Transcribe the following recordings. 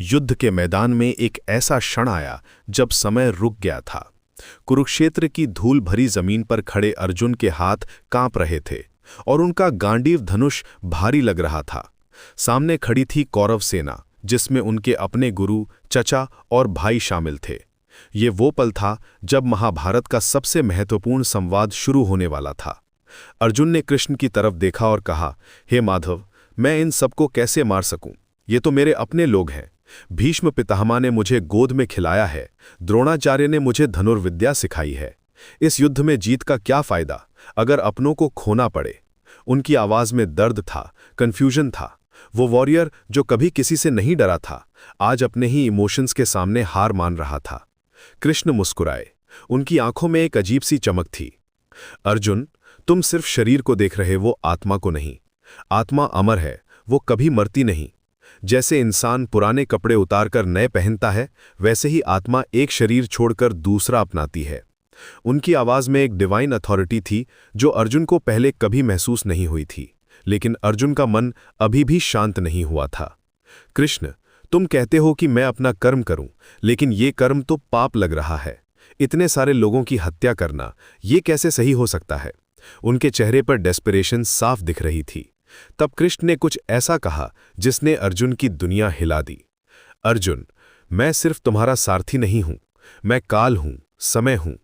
युद्ध के मैदान में एक ऐसा क्षण आया जब समय रुक गया था। कुरुक्षेत्र की धूल भरी जमीन पर खड़े अर्जुन के हाथ कांप रहे थे और उनका गांडीव धनुष भारी लग रहा था। सामने खड़ी थी कौरव सेना, जिसमें उनके अपने गुरु, चचा और भाई शामिल थे। ये वो पल था जब महाभारत का सबसे महत्वपूर्ण संवाद शुरू होने वाला था। अर्जुन ने कृष्ण की तरफ देखा और कहा, हे माधव, मैं इन सबको कैसे मार सकूं? ये तो मेरे अपने लोग हैं। भीष्म पितामह ने मुझे गोद में खिलाया है, द्रोणाचार्य ने मुझे धनुर्विद्या सिखाई है। इस युद्ध में जीत का क्या फायदा अगर अपनों को खोना पड़े? उनकी आवाज में दर्द था, कन्फ्यूजन था। वो वॉरियर जो कभी किसी से नहीं डरा था, आज अपने ही इमोशंस के सामने हार मान रहा था। कृष्ण मुस्कुराए। उनकी आंखों में एक अजीब सी चमक थी। अर्जुन, तुम सिर्फ शरीर को देख रहे, वो आत्मा को नहीं। आत्मा अमर है, वो कभी मरती नहीं। जैसे इंसान पुराने कपड़े उतारकर नए पहनता है, वैसे ही आत्मा एक शरीर छोड़कर दूसरा अपनाती है। उनकी आवाज में एक डिवाइन अथॉरिटी थी जो अर्जुन को पहले कभी महसूस नहीं हुई थी, लेकिन अर्जुन का मन अभी भी शांत नहीं हुआ था। कृष्ण, तुम कहते हो कि मैं अपना कर्म करूं, लेकिन ये कर्म तो पाप लग रहा है। इतने सारे लोगों की हत्या करना, ये कैसे सही हो सकता है? उनके चेहरे पर डेस्परेशन साफ दिख रही थी। तब कृष्ण ने कुछ ऐसा कहा जिसने अर्जुन की दुनिया हिला दी। अर्जुन, मैं सिर्फ तुम्हारा सारथी नहीं हूं, मैं काल हूं, समय हूं।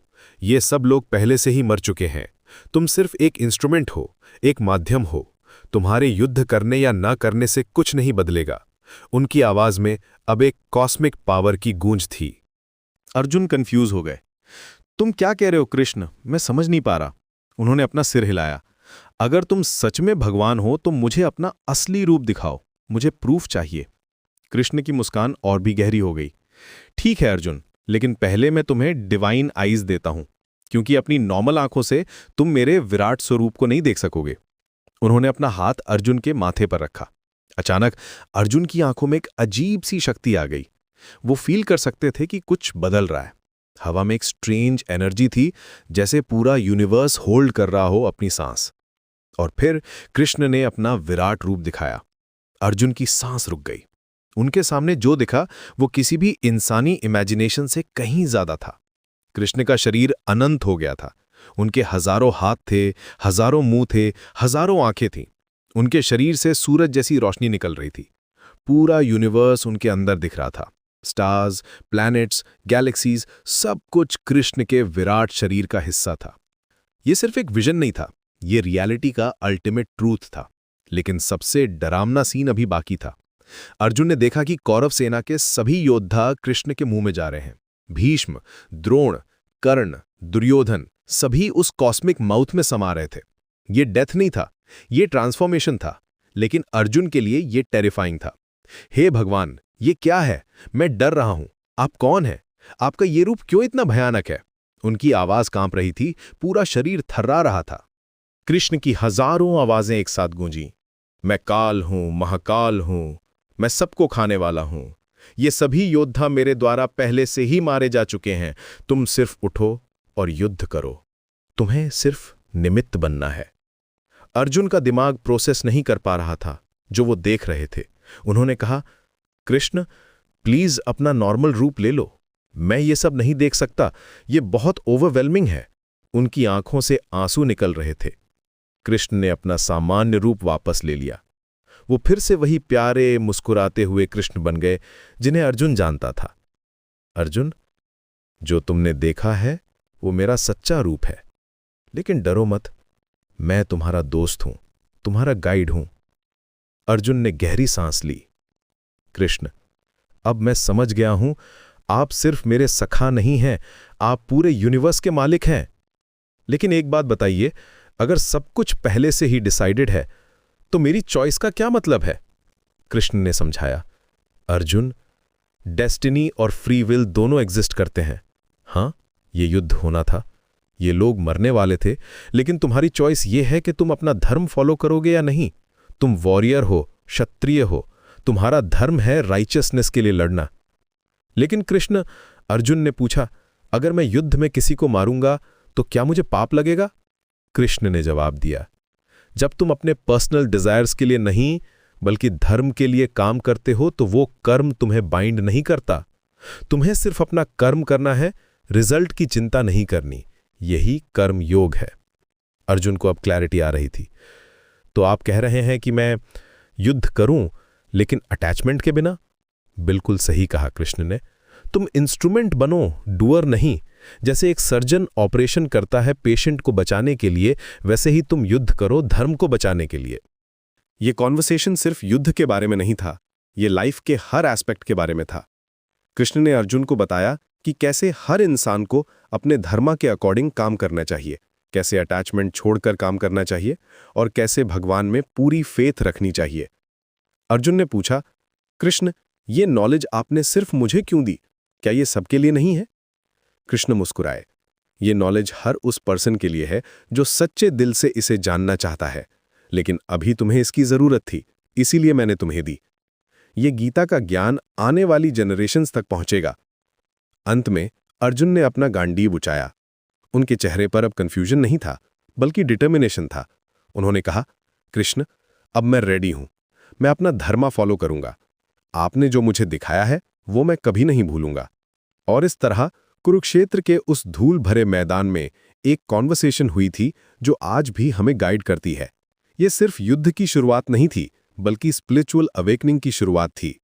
ये सब लोग पहले से ही मर चुके हैं। तुम सिर्फ एक इंस्ट्रूमेंट हो, एक माध्यम हो। तुम्हारे युद्ध करने या ना करने से कुछ नहीं बदलेगा। उनकी आवाज में अब एक कॉस्मिक पावर की गूंज थी। अर्जुन कंफ्यूज हो गए। तुम क्या कह रहे हो कृष्ण? मैं समझ नहीं पा रहा। उन्होंने अपना सिर हिलाया। अगर तुम सच में भगवान हो तो मुझे अपना असली रूप दिखाओ, मुझे प्रूफ चाहिए। कृष्ण की मुस्कान और भी गहरी हो गई। ठीक है अर्जुन, लेकिन पहले मैं तुम्हें डिवाइन आईज देता हूं, क्योंकि अपनी नॉर्मल आंखों से तुम मेरे विराट स्वरूप को नहीं देख सकोगे। उन्होंने अपना हाथ अर्जुन के माथे पर रखा। अचानक अर्जुन की आंखों में एक अजीब सी शक्ति आ गई। वो फील कर सकते थे कि कुछ बदल रहा है। हवा में एक स्ट्रेंज एनर्जी थी, जैसे पूरा यूनिवर्स होल्ड कर रहा हो अपनी सांस। और फिर कृष्ण ने अपना विराट रूप दिखाया। अर्जुन की सांस रुक गई। उनके सामने जो दिखा वो किसी भी इंसानी इमेजिनेशन से कहीं ज्यादा था। कृष्ण का शरीर अनंत हो गया था। उनके हजारों हाथ थे, हजारों मुंह थे, हजारों आंखें थीं। उनके शरीर से सूरज जैसी रोशनी निकल रही थी। पूरा यूनिवर्स उनके अंदर दिख रहा था। स्टार्स, प्लैनेट्स, गैलेक्सीज, सब कुछ कृष्ण के विराट शरीर का हिस्सा था। यह सिर्फ एक विजन नहीं था, ये रियलिटी का अल्टीमेट ट्रूथ था। लेकिन सबसे डरावना सीन अभी बाकी था। अर्जुन ने देखा कि कौरव सेना के सभी योद्धा कृष्ण के मुंह में जा रहे हैं। भीष्म, द्रोण, कर्ण, दुर्योधन, सभी उस कॉस्मिक माउथ में समा रहे थे। ये डेथ नहीं था, ये ट्रांसफॉर्मेशन था। लेकिन अर्जुन के लिए ये टेरिफाइंग था। हे भगवान, ये क्या है? मैं डर रहा हूं। आप कौन हैं? आपका ये रूप क्यों इतना भयानक है? उनकी आवाज कांप रही थी, पूरा शरीर थर्रा रहा था। कृष्ण की हजारों आवाजें एक साथ गूंजी। मैं काल हूं, महाकाल हूं, मैं सबको खाने वाला हूं। ये सभी योद्धा मेरे द्वारा पहले से ही मारे जा चुके हैं। तुम सिर्फ उठो और युद्ध करो। तुम्हें सिर्फ निमित्त बनना है। अर्जुन का दिमाग प्रोसेस नहीं कर पा रहा था जो वो देख रहे थे। उन्होंने कहा, कृष्ण, प्लीज अपना नॉर्मल रूप ले लो। मैं ये सब नहीं देख सकता, ये बहुत ओवरवेलमिंग है। उनकी आंखों से आंसू निकल रहे थे। कृष्ण ने अपना सामान्य रूप वापस ले लिया। वो फिर से वही प्यारे, मुस्कुराते हुए कृष्ण बन गए जिन्हें अर्जुन जानता था। अर्जुन, जो तुमने देखा है वो मेरा सच्चा रूप है। लेकिन डरो मत, मैं तुम्हारा दोस्त हूं, तुम्हारा गाइड हूं। अर्जुन ने गहरी सांस ली। कृष्ण, अब मैं समझ गया हूं, आप सिर्फ मेरे सखा नहीं हैं, आप पूरे यूनिवर्स के मालिक हैं। लेकिन एक बात बताइए, अगर सब कुछ पहले से ही डिसाइडेड है तो मेरी चॉइस का क्या मतलब है? कृष्ण ने समझाया, अर्जुन, डेस्टिनी और फ्री विल दोनों एग्जिस्ट करते हैं। हां, ये युद्ध होना था, ये लोग मरने वाले थे, लेकिन तुम्हारी चॉइस ये है कि तुम अपना धर्म फॉलो करोगे या नहीं। तुम वॉरियर हो, क्षत्रिय हो, तुम्हारा धर्म है राइचियसनेस के लिए लड़ना। लेकिन कृष्ण, अर्जुन ने पूछा, अगर मैं युद्ध में किसी को मारूंगा तो क्या मुझे पाप लगेगा? कृष्ण ने जवाब दिया, जब तुम अपने पर्सनल डिजायर्स के लिए नहीं बल्कि धर्म के लिए काम करते हो तो वो कर्म तुम्हें बाइंड नहीं करता। तुम्हें सिर्फ अपना कर्म करना है, रिजल्ट की चिंता नहीं करनी। यही कर्म योग है। अर्जुन को अब क्लैरिटी आ रही थी। तो आप कह रहे हैं कि मैं युद्ध करूं लेकिन अटैचमेंट के बिना? बिल्कुल सही कहा कृष्ण ने। तुम इंस्ट्रूमेंट बनो, डूअर नहीं। जैसे एक सर्जन ऑपरेशन करता है पेशेंट को बचाने के लिए, वैसे ही तुम युद्ध करो धर्म को बचाने के लिए। ये कॉन्वर्सेशन सिर्फ युद्ध के बारे में नहीं था, ये लाइफ के हर एस्पेक्ट के बारे में था। कृष्ण ने अर्जुन को बताया कि कैसे हर इंसान को अपने धर्म के अकॉर्डिंग काम करना चाहिए, कैसे अटैचमेंट छोड़कर काम करना चाहिए और कैसे भगवान में पूरी फेथ रखनी चाहिए। अर्जुन ने पूछा, कृष्ण, ये नॉलेज आपने सिर्फ मुझे क्यों दी? क्या ये सबके लिए नहीं है? कृष्ण मुस्कुराए। ये नॉलेज हर उस पर्सन के लिए है जो सच्चे दिल से इसे जानना चाहता है, लेकिन अभी तुम्हें इसकी जरूरत थी, इसीलिए मैंने तुम्हें दी। ये गीता का ज्ञान आने वाली जनरेशन्स तक पहुंचेगा। अंत में अर्जुन ने अपना गांडीव उठाया। उनके चेहरे पर अब कंफ्यूजन नहीं था, बल्कि डिटर्मिनेशन था। उन्होंने कहा, कृष्ण, अब मैं रेडी हूं। मैं अपना धर्म फॉलो करूंगा। आपने जो मुझे दिखाया है वो मैं कभी नहीं भूलूंगा। और इस तरह कुरुक्षेत्र के उस धूल भरे मैदान में एक कॉन्वर्सेशन हुई थी जो आज भी हमें गाइड करती है। ये सिर्फ युद्ध की शुरुआत नहीं थी, बल्कि स्पिरिचुअल अवेकनिंग की शुरुआत थी।